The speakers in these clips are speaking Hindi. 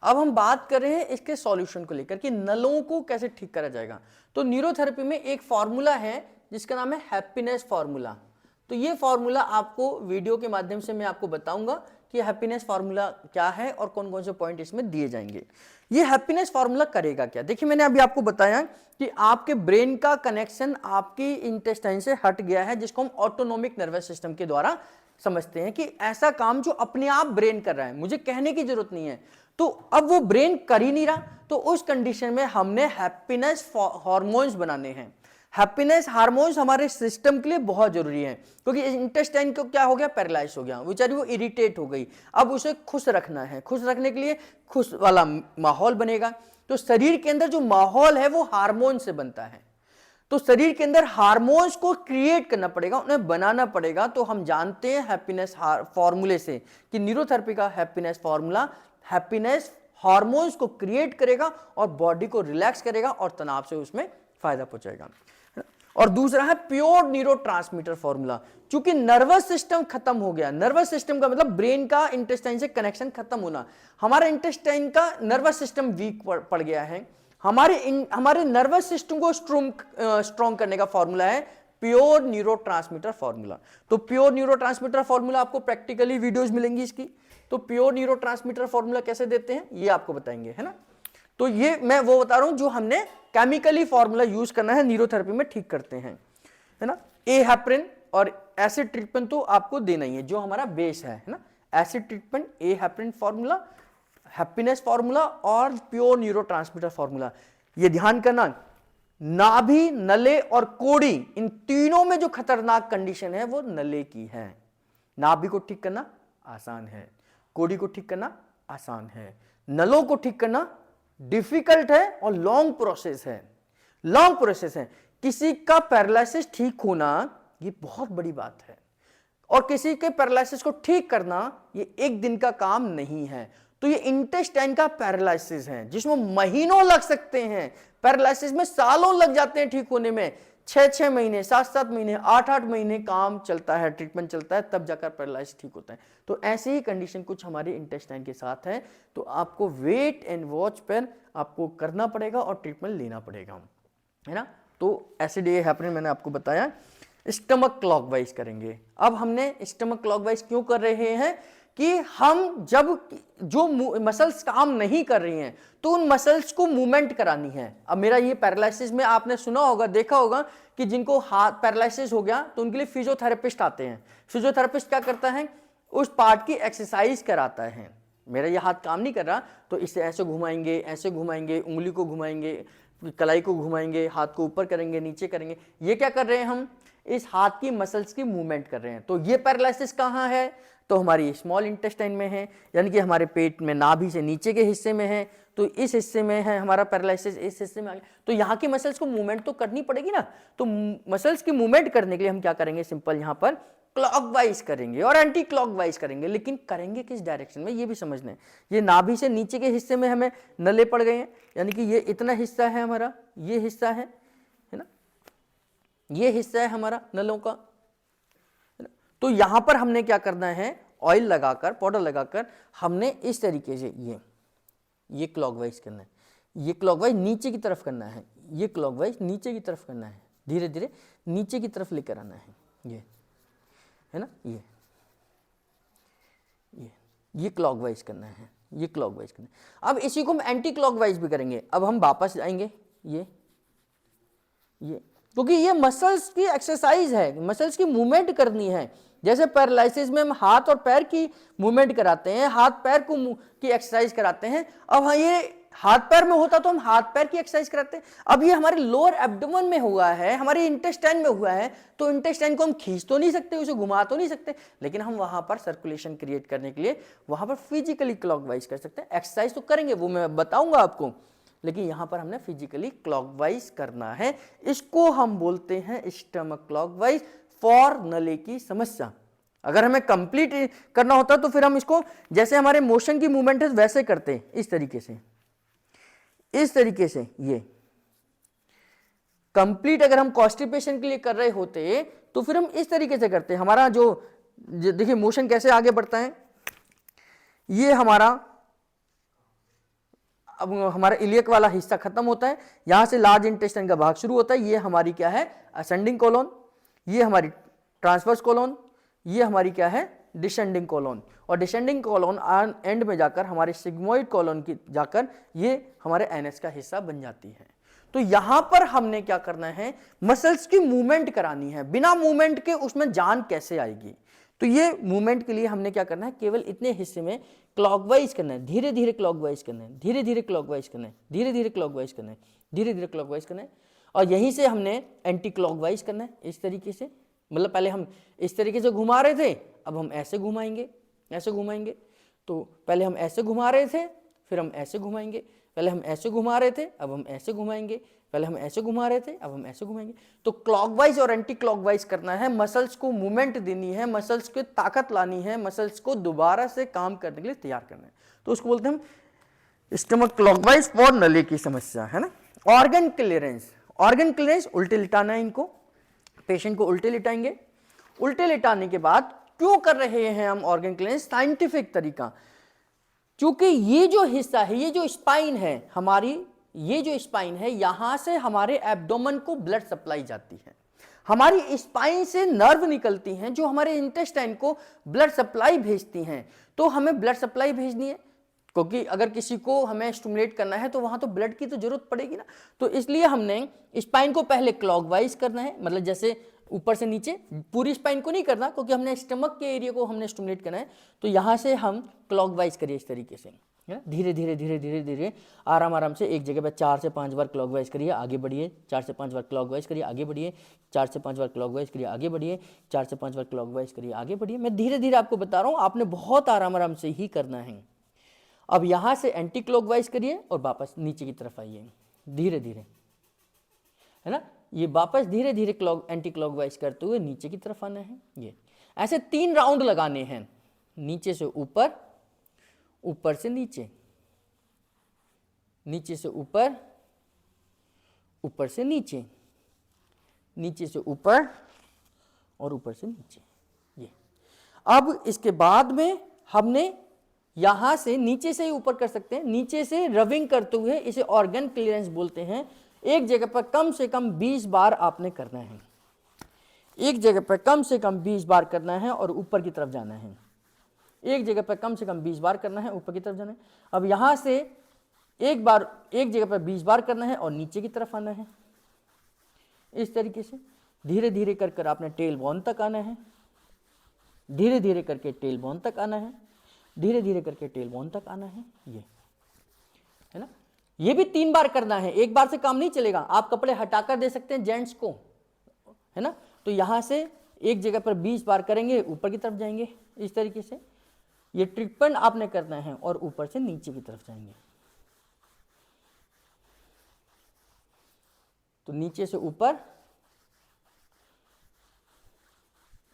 अब हम बात कर रहे हैं इसके सॉल्यूशन को लेकर कि नलों को कैसे ठीक करा जाएगा। तो न्यूरोथेरेपी में एक फॉर्मूला है जिसका नाम है हैप्पीनेस फॉर्मूला। तो ये फॉर्मूला आपको वीडियो के माध्यम से मैं आपको बताऊंगा कि हैप्पीनेस फॉर्मूला क्या है और कौन कौन से पॉइंट इसमें दिए जाएंगे। ये हैप्पीनेस फॉर्मूला करेगा क्या? देखिए, मैंने अभी आपको बताया कि आपके ब्रेन का कनेक्शन आपकी इंटेस्टाइन से हट गया है, जिसको हम ऑटोनोमिक नर्वस सिस्टम के द्वारा समझते हैं कि ऐसा काम जो अपने आप ब्रेन कर रहा है, मुझे कहने की जरूरत नहीं है। तो अब वो ब्रेन कर ही नहीं रहा, तो उस कंडीशन में हमने हैप्पीनेस हार्मोन्स बनाने हैं। हैप्पीनेस हार्मोन्स हमारे सिस्टम के लिए बहुत जरूरी है, क्योंकि इंटेस्टाइन को क्या हो गया, पैरालाइज हो गया, बेचारी वो इरिटेट हो गई। अब उसे खुश रखना है, खुश रखने के लिए खुश वाला माहौल बनेगा। तो शरीर के अंदर जो माहौल है वो हार्मोन से बनता है, तो शरीर के अंदर हार्मोन्स को क्रिएट करना पड़ेगा, उन्हें बनाना पड़ेगा। तो हम जानते हैं हैप्पीनेस फॉर्मूले से कि न्यूरोथेरेपी का हैप्पीनेस फॉर्मूला हैप्पीनेस हार्मोन्स को क्रिएट करेगा और बॉडी को रिलैक्स करेगा और तनाव से उसमें फायदा पहुंचाएगा। और दूसरा है प्योर न्यूरोट्रांसमीटर फॉर्मूला। चूंकि नर्वस सिस्टम खत्म हो गया, नर्वस सिस्टम का मतलब ब्रेन का इंटेस्टाइन से कनेक्शन खत्म होना, हमारा इंटेस्टाइन का नर्वस सिस्टम वीक पड़ गया है, हमारे नर्वस सिस्टम को स्ट्रॉन्ग करने का फॉर्मूला है प्योर न्यूरोट्रांसमीटर फॉर्मूला। तो प्योर न्यूरोट्रांसमीटर फॉर्मूला आपको प्रैक्टिकली वीडियोस मिलेंगी इसकी। तो प्योर न्यूरोट्रांसमीटर फॉर्मूला कैसे देते हैं ये आपको बताएंगे, है ना। तो ये मैं वो बता रहा हूं जो हमने केमिकली फॉर्मूला यूज करना है, न्यूरोथेरेपी में ठीक करते हैं, है ना। ए हेपरिन और एसिड ट्रीटमेंट तो आपको देना ही है, जो हमारा बेस है ना। एसिड ट्रीटमेंट, ए हेपरिन फॉर्मूला, हैप्पीनेस फॉर्मूला और प्योर न्यूरोट्रांसमीटर फॉर्मूला। ये ध्यान करना, नाभि, नले और कोड़ी, इन तीनों में जो खतरनाक कंडीशन है वो नले की है। नाभि को ठीक करना आसान है, कोड़ी को ठीक करना आसान है, नलों को ठीक करना डिफिकल्ट है और लॉन्ग प्रोसेस है, लॉन्ग प्रोसेस है। किसी का पैरालिसिस ठीक होना ये बहुत बड़ी बात है, और किसी के पैरालिसिस को ठीक करना ये एक दिन का काम नहीं है। तो ये इंटेस्टाइन का पैरालिसिस है जिसमें महीनों लग सकते हैं, पैरालिसिस में सालों लग जाते हैं ठीक होने में, 6-6 महीने, 7-7 महीने, 8-8 महीने काम चलता है, ट्रीटमेंट चलता है, तब जाकर पैरालाइज ठीक होता है। तो ऐसी ही कंडीशन कुछ हमारे इंटेस्टाइन के साथ है। तो आपको वेट एंड वॉच पर आपको करना पड़ेगा और ट्रीटमेंट लेना पड़ेगा, है ना। तो एसिड ए हेपरिन मैंने आपको बताया। स्टमक क्लॉकवाइज करेंगे। अब हमने स्टमक क्लॉकवाइज क्यों कर रहे हैं कि हम जब जो मसल्स काम नहीं कर रही हैं तो उन मसल्स को मूवमेंट करानी है। अब मेरा ये पैरालिसिस में आपने सुना होगा, देखा होगा कि जिनको हाथ पैरालिसिस हो गया तो उनके लिए फिजियोथेरेपिस्ट आते हैं। फिजियोथेरेपिस्ट क्या करता है, उस पार्ट की एक्सरसाइज कराता है। मेरा ये हाथ काम नहीं कर रहा तो इसे ऐसे घुमाएंगे, ऐसे घुमाएंगे, उंगली को घुमाएंगे, कलाई को घुमाएंगे, हाथ को ऊपर करेंगे, नीचे करेंगे। ये क्या कर रहे हैं, हम इस हाथ की मसल्स की मूवमेंट कर रहे हैं। तो ये पैरालिसिस कहाँ है, तो हमारी स्मॉल इंटेस्टाइन में है, यानी कि हमारे पेट में नाभि से नीचे के हिस्से में है। तो इस हिस्से में है हमारा पैरालिसिस, इस हिस्से में आ गया। तो यहाँ की मसल्स को मूवमेंट तो करनी पड़ेगी ना। तो मसल्स की मूवमेंट करने के लिए हम क्या करेंगे, सिंपल यहाँ पर क्लॉकवाइज करेंगे और एंटी क्लॉकवाइज करेंगे। लेकिन करेंगे किस डायरेक्शन में ये भी समझना है। ये नाभि से नीचे के हिस्से में हमें नले पड़ गए हैं, यानी कि ये इतना हिस्सा है हमारा, ये हिस्सा है ना, ये हिस्सा है हमारा नलों का। तो यहां पर हमने क्या करना है, ऑयल लगाकर, पाउडर लगाकर हमने इस तरीके से ये क्लॉकवाइज करना है, ये क्लॉकवाइज नीचे की तरफ करना है, ये क्लॉकवाइज नीचे की तरफ करना है, धीरे धीरे नीचे की तरफ लेकर आना है, ये है ना, ये क्लॉकवाइज करना है, ये क्लॉकवाइज करना है। अब इसी को हम एंटी क्लॉकवाइज भी करेंगे। अब हम वापस आएंगे, ये क्योंकि ये मसल्स की एक्सरसाइज है, मसल्स की मूवमेंट करनी है। जैसे पैरालिसिस में हम हाथ और पैर की मूवमेंट कराते हैं, हाथ पैर को की एक्सरसाइज कराते हैं। अब ये हाथ पैर में होता तो हम हाथ पैर की एक्सरसाइज कराते हैं। अब ये हमारे लोअर एब्डोमेन में हुआ है, हमारे इंटेस्टाइन में हुआ है, तो इंटेस्टाइन को हम खींच तो नहीं सकते, उसे घुमा तो नहीं सकते, लेकिन हम वहां पर सर्कुलेशन क्रिएट करने के लिए वहां पर फिजिकली क्लॉकवाइज कर सकते हैं। एक्सरसाइज तो करेंगे, वो मैं बताऊंगा आपको, लेकिन यहां पर हमने फिजिकली क्लॉकवाइज करना है। इसको हम बोलते हैं स्टमक क्लॉकवाइज फॉर नले की समस्या। अगर हमें कंप्लीट करना होता तो फिर हम इसको जैसे हमारे मोशन की मूवमेंट है वैसे करते हैं, इस तरीके से, इस तरीके से। ये कंप्लीट अगर हम कॉन्स्टिपेशन के लिए कर रहे होते तो फिर हम इस तरीके से करते हैं। हमारा जो देखिए मोशन कैसे आगे बढ़ता है, ये हमारा अब हमारा इलियक वाला हिस्सा खत्म होता है, यहां से लार्ज इंटेस्टाइन का भाग शुरू होता है। ये हमारी क्या है, असेंडिंग कोलोन, ये हमारी ट्रांसवर्स कोलोन, ये हमारी क्या है, डिसेंडिंग कोलोन, और डिसेंडिंग कोलोन एंड में जाकर हमारे सिग्मोइड कोलोन की जाकर ये हमारे एनएस का हिस्सा बन जाती है। तो यहां पर हमने क्या करना है, मसल्स की मूवमेंट करानी है। बिना मूवमेंट के उसमें जान कैसे आएगी, तो ये मूवमेंट के लिए हमने क्या करना है, केवल इतने हिस्से में क्लॉकवाइज करना है, धीरे धीरे क्लॉकवाइज करना है, धीरे धीरे क्लॉकवाइज करना है, धीरे धीरे क्लॉकवाइज करना है, धीरे धीरे क्लॉकवाइज करना है, और यहीं से हमने एंटी क्लॉकवाइज करना है इस तरीके से। मतलब पहले हम इस तरीके से घुमा रहे थे, अब हम ऐसे घुमाएंगे, ऐसे घुमाएंगे। तो पहले हम ऐसे घुमा रहे थे, फिर हम ऐसे घुमाएंगे, पहले हम ऐसे घुमा रहे थे, अब हम ऐसे घुमाएंगे, पहले हम ऐसे घुमा रहे थे, अब हम ऐसे घुमाएंगे। तो क्लॉकवाइज और एंटी क्लॉकवाइज करना है, मसल्स को मूवमेंट देनी है, मसल्स को ताकत लानी है, मसल्स को दोबारा से काम करने के लिए तैयार करना है। तो उसको बोलते हैं हम स्टमक क्लॉकवाइज फॉर नली की समस्या, है ना। ऑर्गन क्लियरेंस, ऑर्गन क्लियरेंस उल्टे लिटाना है इनको, पेशेंट को उल्टे लिटाएंगे। उल्टे लिटाने के बाद क्यों कर रहे हैं हम ऑर्गन क्लियरेंस, साइंटिफिक तरीका, क्योंकि ये जो हिस्सा है, ये जो स्पाइन है हमारी, ये जो स्पाइन है, यहां से हमारे एब्डोमेन को ब्लड सप्लाई जाती है। हमारी स्पाइन से नर्व निकलती हैं जो हमारे इंटेस्टाइन को ब्लड सप्लाई भेजती हैं। तो हमें ब्लड सप्लाई भेजनी है, क्योंकि अगर किसी को हमें स्टिमुलेट करना है तो वहां तो ब्लड की तो जरूरत पड़ेगी ना। तो इसलिए हमने स्पाइन को पहले क्लॉकवाइज करना है, मतलब जैसे ऊपर से नीचे, पूरी स्पाइन को नहीं करना, क्योंकि हमने स्टमक के एरिया को हमने स्टिमुलेट करना है। तो यहां से हम क्लॉकवाइज करिए इस तरीके से, धीरे धीरे धीरे धीरे धीरे आराम आराम से एक जगह पर 4 से 5 बार क्लॉकवाइज करिए, आगे बढ़िए, 4 से 5 बार क्लॉकवाइज करिए, आगे बढ़िए, 4 से 5 बार क्लॉकवाइज करिए, आगे बढ़िए, 4 से 5 बार क्लॉकवाइज करिए, आगे बढ़िए। मैं धीरे धीरे आपको बता रहा हूँ, आपने बहुत आराम आराम से ही करना है। अब यहां से एंटी क्लॉकवाइज करिए और वापस नीचे की तरफ आइए, धीरे धीरे, है ना। ये वापस धीरे धीरे एंटी क्लॉकवाइज करते हुए नीचे की तरफ आना है। ये ऐसे 3 राउंड लगाने हैं, नीचे से ऊपर, ऊपर से नीचे, नीचे से ऊपर, ऊपर से नीचे, नीचे से ऊपर और ऊपर से नीचे। ये अब इसके बाद में हमने यहां से नीचे से ही ऊपर कर सकते हैं, नीचे से रबिंग करते हुए, इसे ऑर्गन क्लियरेंस बोलते हैं। एक जगह पर कम से कम 20 बार आपने करना है, एक जगह पर कम से कम 20 बार करना है और ऊपर की तरफ जाना है। एक जगह पर कम से कम 20 बार करना है, ऊपर की तरफ जाना है। अब यहां से एक बार, एक जगह पर 20 बार करना है और नीचे की तरफ आना है। इस तरीके से धीरे धीरे कर कर आपने टेल बोन तक आना है, धीरे धीरे करके टेल बोन तक आना है, धीरे धीरे करके टेल बोन तक आना है। ये है ना, ये भी 3 बार करना है, एक बार से काम नहीं चलेगा। आप कपड़े हटाकर दे सकते हैं जेंट्स को, है ना। तो यहां से एक जगह पर 20 बार करेंगे, ऊपर की तरफ जाएंगे, इस तरीके से ये ट्रिपल आपने करना है और ऊपर से नीचे की तरफ जाएंगे। तो नीचे से ऊपर,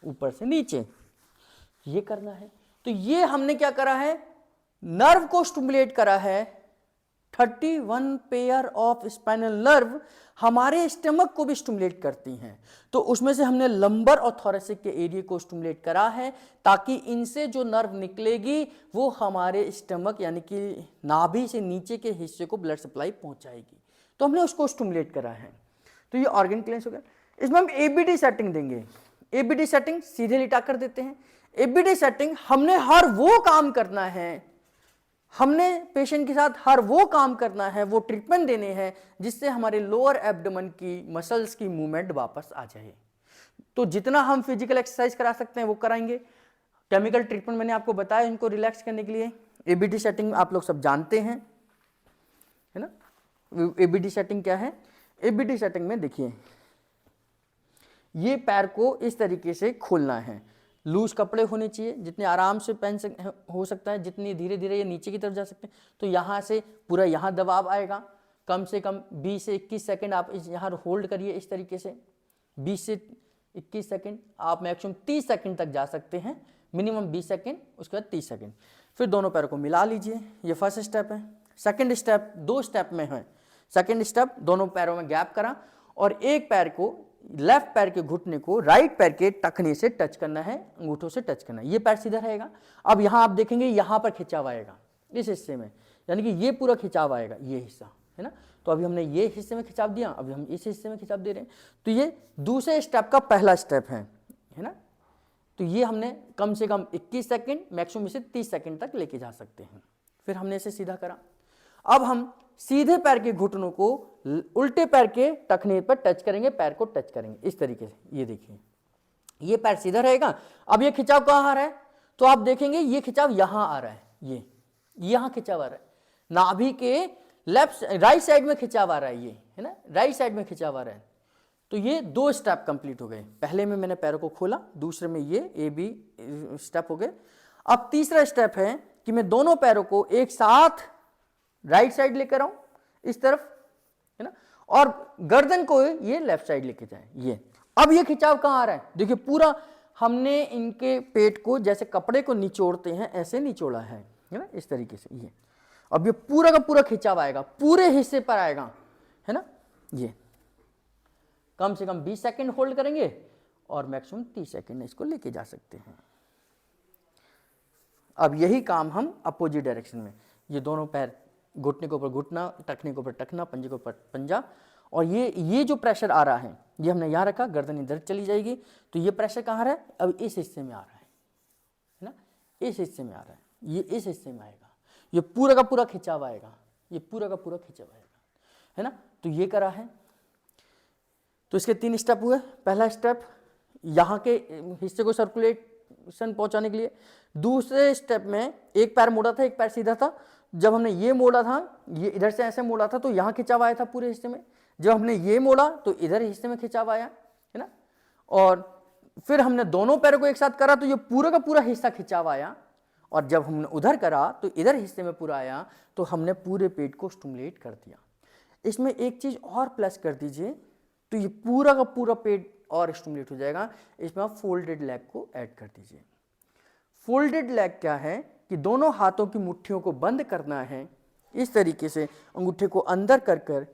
ऊपर से नीचे, ये करना है। तो ये हमने क्या करा है, नर्व को स्टिमुलेट करा है। 31 पेयर ऑफ स्पाइनल नर्व हमारे स्टमक को भी स्टिमुलेट करती हैं। तो उसमें से हमने लंबर और थोरेसिक के एरिया को स्टिमुलेट करा है, ताकि इनसे जो नर्व निकलेगी वो हमारे स्टमक यानी कि नाभि से नीचे के हिस्से को ब्लड सप्लाई पहुंचाएगी। तो हमने उसको स्टिमुलेट करा है। तो ये ऑर्गन क्लियरेंस हो गया। इसमें हम एबीडी सेटिंग देंगे। एबीडी सेटिंग सीधे लिटा कर देते हैं। एबीडी सेटिंग हमने हर वो काम करना है, हमने पेशेंट के साथ हर वो काम करना है, वो ट्रीटमेंट देने हैं जिससे हमारे लोअर एब्डोमेन की मसल्स की मूवमेंट वापस आ जाए। तो जितना हम फिजिकल एक्सरसाइज करा सकते हैं वो कराएंगे। केमिकल ट्रीटमेंट मैंने आपको बताया इनको रिलैक्स करने के लिए। एबीडी सेटिंग आप लोग सब जानते हैं, है ना। एबीडी सेटिंग क्या है, एबीडी सेटिंग में देखिए, ये पैर को इस तरीके से खोलना है, लूज कपड़े होने चाहिए, जितने आराम से पहन हो सकता है, जितनी धीरे धीरे ये नीचे की तरफ जा सकते हैं। तो यहाँ से पूरा यहाँ दबाव आएगा, कम से कम 20 से 21 सेकंड आप यहाँ होल्ड करिए इस तरीके से। 20 से 21 सेकंड, आप मैक्सिमम 30 सेकंड तक जा सकते हैं, मिनिमम 20 सेकंड, उसके बाद 30 सेकंड। फिर दोनों पैरों को मिला लीजिए, ये फर्स्ट स्टेप है। सेकेंड स्टेप 2 स्टेप में है। सेकेंड स्टेप दोनों पैरों में गैप करा और एक पैर को, लेफ्ट पैर के घुटने को राइट पैर के टखने से टच करना है, अंगूठों से टच करना है। ये पैर सीधा रहेगा। अब यहां आप देखेंगे यहां पर खिंचाव आएगा इस हिस्से में, यानी कि ये पूरा खिंचाव आएगा, ये हिस्सा है ना। तो अभी हमने ये हिस्से में खिंचाव दिया, अभी हम इस हिस्से में खिंचाव दे रहे हैं। तो ये दूसरे स्टेप का पहला स्टेप है ना। तो ये हमने कम से कम 21 सेकंड, मैक्सिमम इसे 30 सेकंड तक लेके जा सकते हैं। फिर हमने इसे सीधा करा। अब हम सीधे पैर के घुटनों को उल्टे पैर के टखने पर टच करेंगे, पैर को टच करेंगे इस तरीके से। ये देखिए, ये पैर सीधा रहेगा। अब ये खिंचाव कहाँ आ रहा है, तो आप देखेंगे ये खिंचाव यहां आ रहा है, ये यहां खिंचाव आ रहा है, नाभि के राइट साइड में खिंचाव आ रहा है, ये है ना, राइट साइड में खिंचाव आ रहा है। तो ये 2 स्टेप कंप्लीट हो गए। पहले में मैंने पैरों को खोला, दूसरे में ये AB स्टेप हो गए। अब तीसरा स्टेप है कि मैं दोनों पैरों को एक साथ राइट साइड लेकर आऊं इस तरफ, है ना, और गर्दन को ये लेफ्ट साइड लेके जाए। ये अब ये खिंचाव कहाँ आ रहा है, देखिए पूरा हमने इनके पेट को जैसे कपड़े को निचोड़ते हैं ऐसे निचोड़ा है ना, इस तरीके से। ये अब ये पूरा का पूरा खिंचाव आएगा, पूरे हिस्से पर आएगा, है ना। ये कम से कम 20 सेकंड होल्ड करेंगे और मैक्सिमम 30 सेकंड इसको लेके जा सकते हैं। अब यही काम हम अपोजिट डायरेक्शन में, ये दोनों पैर घुटने के ऊपर घुटना, टखने के ऊपर टखना, पंजे के ऊपर पंजा, और ये जो प्रेशर आ रहा है ये हमने यहाँ रखा, गर्दन इधर चली जाएगी। तो ये प्रेशर कहाँ रहा है, अब इस हिस्से में आ रहा है ना, इस हिस्से में आ रहा है, ये इस हिस्से में आएगा, ये पूरा का पूरा खिंचाव आएगा, ये पूरा का पूरा खिंचाव आएगा, है ना। तो ये करा है। तो इसके 3 स्टेप हुए। पहला स्टेप यहाँ के हिस्से को सर्कुलेशन पहुंचाने के लिए। दूसरे स्टेप में एक पैर मोड़ा था, एक पैर सीधा था। जब हमने ये मोड़ा था, ये इधर से ऐसे मोड़ा था तो यहाँ खिंचाव आया था पूरे हिस्से में। जब हमने ये मोड़ा तो इधर हिस्से में खिंचाव आया, है ना। और फिर हमने दोनों पैरों को एक साथ करा तो ये पूरा का पूरा हिस्सा खिंचाव आया। और जब हमने उधर करा तो इधर हिस्से में पूरा आया, तो हमने पूरे पेट को स्टिमुलेट कर दिया। इसमें एक चीज और प्लस कर दीजिए, तो ये पूरा का पूरा पेट और स्टिमुलेट हो जाएगा। इसमें आप फोल्डेड लेग को ऐड कर दीजिए। फोल्डेड लेग क्या है कि दोनों हाथों की मुट्ठियों को बंद करना है, इस तरीके से अंगूठे को अंदर कर कर,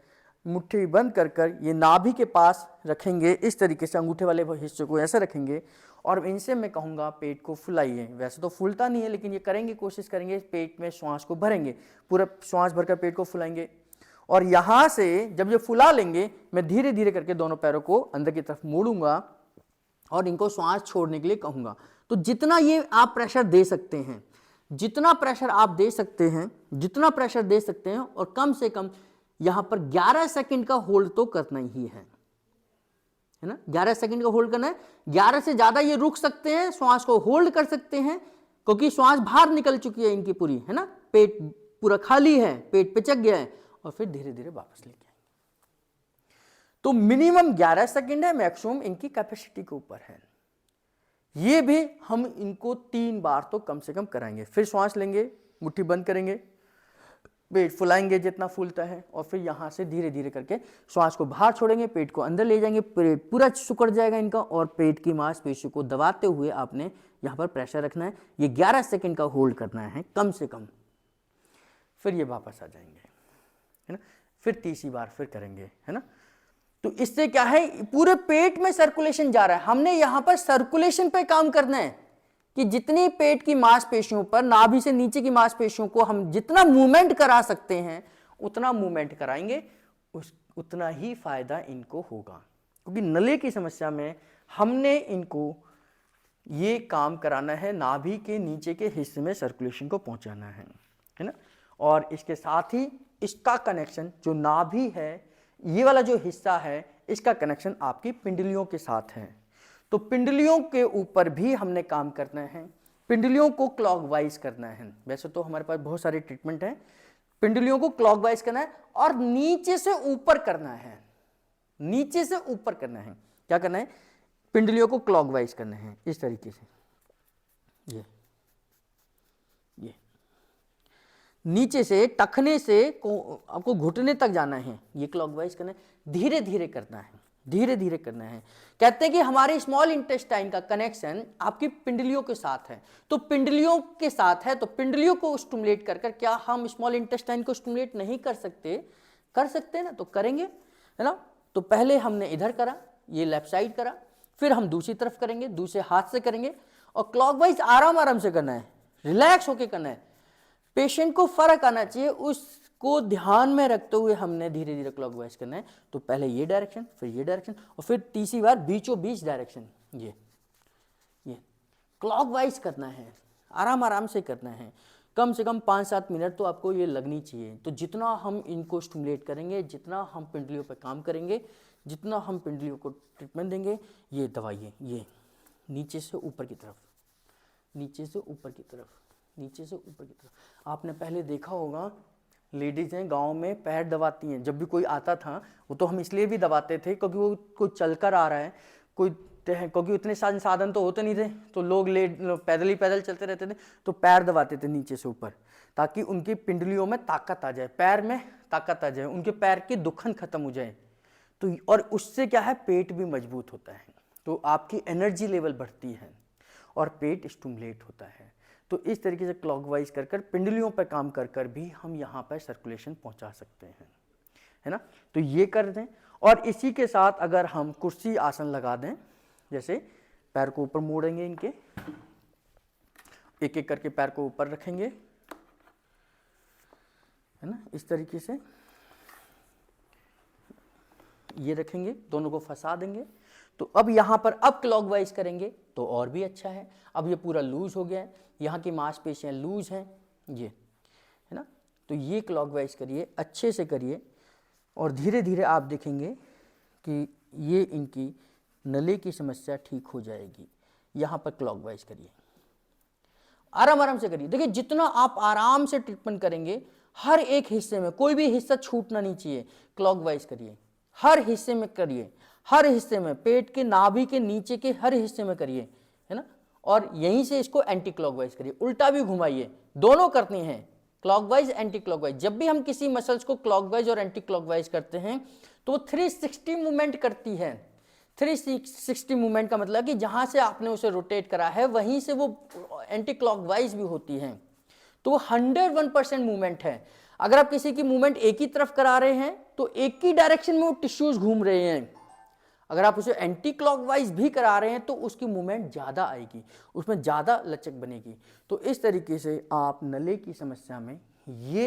मुट्ठी बंद कर कर ये नाभि के पास रखेंगे, इस तरीके से अंगूठे वाले हिस्से को ऐसे रखेंगे। और इनसे मैं कहूँगा पेट को फुलाइए। वैसे तो फूलता नहीं है, लेकिन ये करेंगे, कोशिश करेंगे, पेट में श्वास को भरेंगे, पूरा श्वास भरकर पेट को फुलाएंगे। और यहाँ से जब ये फुला लेंगे, मैं धीरे धीरे करके दोनों पैरों को अंदर की तरफ मोड़ूंगा और इनको श्वास छोड़ने के लिए कहूँगा। तो जितना ये आप प्रेशर दे सकते हैं, जितना प्रेशर आप दे सकते हैं, जितना प्रेशर दे सकते हैं, और कम से कम यहाँ पर 11 सेकंड का होल्ड तो करना ही है ना। 11 सेकंड का होल्ड करना है। 11 से ज्यादा ये रुक सकते हैं, श्वास को होल्ड कर सकते हैं, क्योंकि श्वास बाहर निकल चुकी है इनकी पूरी, है ना। पेट पूरा खाली है, पेट पिचक गया है, और फिर धीरे धीरे वापस लेके आएंगे। तो मिनिमम 11 सेकंड है, मैक्सिमम इनकी कैपेसिटी के ऊपर है। ये भी हम इनको 3 बार तो कम से कम कराएंगे। फिर श्वास लेंगे, मुट्ठी बंद करेंगे, पेट फुलाएंगे जितना फूलता है, और फिर यहाँ से धीरे धीरे करके श्वास को बाहर छोड़ेंगे, पेट को अंदर ले जाएंगे, पेट पूरा सिकुड़ जाएगा इनका, और पेट की मांसपेशियों को दबाते हुए आपने यहाँ पर प्रेशर रखना है। ये 11 सेकंड का होल्ड करना है कम से कम। फिर ये वापस आ जाएंगे, है ना। फिर 30 बार फिर करेंगे, है ना। तो इससे क्या है, पूरे पेट में सर्कुलेशन जा रहा है। हमने यहाँ पर सर्कुलेशन पे काम करना है कि जितनी पेट की मांसपेशियों पर, नाभि से नीचे की मांसपेशियों को हम जितना मूवमेंट करा सकते हैं उतना मूवमेंट कराएंगे, उतना ही फायदा इनको होगा। क्योंकि नले की समस्या में हमने इनको ये काम कराना है, नाभि के नीचे के हिस्से में सर्कुलेशन को पहुंचाना है ना। और इसके साथ ही इसका कनेक्शन जो नाभि है, ये वाला जो हिस्सा है, इसका कनेक्शन आपकी पिंडलियों के साथ है। तो पिंडलियों के ऊपर भी हमने काम करना है, पिंडलियों को क्लॉकवाइज करना है। वैसे तो हमारे पास बहुत सारे ट्रीटमेंट हैं, पिंडलियों को क्लॉकवाइज करना है और नीचे से ऊपर करना है, नीचे से ऊपर करना है। क्या करना है, पिंडलियों को क्लॉकवाइज करना है इस तरीके से। ये नीचे से टखने से आपको घुटने तक जाना है, ये क्लॉकवाइज करना है, धीरे धीरे करना है, धीरे धीरे करना है। कहते हैं कि हमारे स्मॉल इंटेस्टाइन का कनेक्शन आपकी पिंडलियों के साथ है। तो पिंडलियों के साथ है तो पिंडलियों को स्टिमुलेट कर क्या हम स्मॉल इंटेस्टाइन को स्टिमुलेट नहीं कर सकते? कर सकते हैं ना, तो करेंगे, है ना। तो पहले हमने इधर करा, ये लेफ्ट साइड करा, फिर हम दूसरी तरफ करेंगे, दूसरे हाथ से करेंगे, और क्लॉकवाइज आराम आराम से करना है, रिलैक्स होके करना है। पेशेंट को फर्क आना चाहिए, उसको ध्यान में रखते हुए हमने धीरे धीरे क्लॉकवाइज करना है। तो पहले ये डायरेक्शन, फिर ये डायरेक्शन, और फिर तीसरी बार बीचों बीच डायरेक्शन। ये क्लॉकवाइज करना है, आराम आराम से करना है। कम से कम 5-7 मिनट तो आपको ये लगनी चाहिए। तो जितना हम इनको स्टिमुलेट करेंगे, जितना हम पिंडलियों पर काम करेंगे, जितना हम पिंडलियों को ट्रीटमेंट देंगे, ये दवाइयाँ ये नीचे से ऊपर की तरफ, नीचे से ऊपर की तरफ, नीचे से ऊपर की तरफ। आपने पहले देखा होगा लेडीज़ हैं गांव में पैर दबाती हैं। जब भी कोई आता था, वो तो हम इसलिए भी दबाते थे क्योंकि वो कोई चलकर आ रहा है, कोई क्योंकि उतने साधन तो होते नहीं थे, तो लोग पैदल चलते रहते थे, तो पैर दबाते थे नीचे से ऊपर, ताकि उनकी पिंडलियों में ताकत आ जाए, पैर में ताकत आ जाए, उनके पैर की दुखन खत्म हो जाए। तो और उससे क्या है, पेट भी मजबूत होता है, तो आपकी एनर्जी लेवल बढ़ती है और पेट स्टिमुलेट होता है। तो इस तरीके से क्लॉकवाइज कर कर पिंडलियों पर काम कर कर भी हम यहाँ पर सर्कुलेशन पहुँचा सकते हैं, है ना। तो ये कर दें, और इसी के साथ अगर हम कुर्सी आसन लगा दें, जैसे पैर को ऊपर मोड़ेंगे, इनके एक एक करके पैर को ऊपर रखेंगे, है ना, इस तरीके से ये रखेंगे, दोनों को फंसा देंगे। तो अब यहाँ पर अब क्लॉकवाइज करेंगे तो और भी अच्छा है। अब ये पूरा लूज हो गया है, यहाँ की मांसपेशियाँ लूज हैं, ये है ना। तो ये क्लॉकवाइज करिए, अच्छे से करिए, और धीरे धीरे आप देखेंगे कि ये इनकी नले की समस्या ठीक हो जाएगी। यहाँ पर क्लॉकवाइज करिए, आराम आराम से करिए। देखिए जितना आप आराम से ट्रीटमेंट करेंगे, हर एक हिस्से में कोई भी हिस्सा छूटना नहीं चाहिए। क्लॉकवाइज करिए, हर हिस्से में करिए, हर हिस्से में, पेट के नाभि के नीचे के हर हिस्से में करिए, है ना। और यहीं से इसको एंटी क्लॉकवाइज करिए, उल्टा भी घुमाइए, दोनों करते हैं, क्लॉकवाइज एंटी क्लॉकवाइज। जब भी हम किसी मसल्स को क्लॉकवाइज और एंटी क्लॉकवाइज करते हैं तो वो 360 मूवमेंट करती है। 360 मूवमेंट का मतलब कि जहां से आपने उसे रोटेट करा है वहीं से वो एंटी क्लॉकवाइज भी होती है। तो वो 101% मूवमेंट है। अगर आप किसी की मूवमेंट एक ही तरफ करा रहे हैं तो एक ही डायरेक्शन में वो टिश्यूज घूम रहे हैं। अगर आप उसे एंटी क्लॉकवाइज भी करा रहे हैं तो उसकी मूवमेंट ज़्यादा आएगी, उसमें ज़्यादा लचक बनेगी। तो इस तरीके से आप नले की समस्या में ये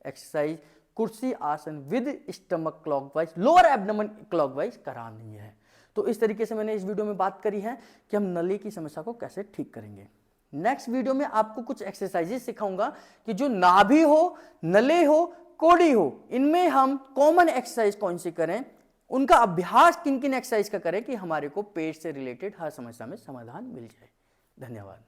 एक्सरसाइज कुर्सी आसन with stomach clockwise, lower abdomen clockwise करानी है। तो इस तरीके से मैंने इस वीडियो में बात करी है कि हम नली की समस्या को कैसे ठीक करेंगे। नेक्स्ट वीडियो में आपको कुछ एक्सरसाइजेस सिखाऊंगा कि जो नाभि हो, नले हो, कोड़ी हो, इनमें हम कॉमन एक्सरसाइज कौन सी करें, उनका अभ्यास किन किन एक्सरसाइज का करें कि हमारे को पेट से रिलेटेड हर समस्या में समाधान मिल जाए। धन्यवाद।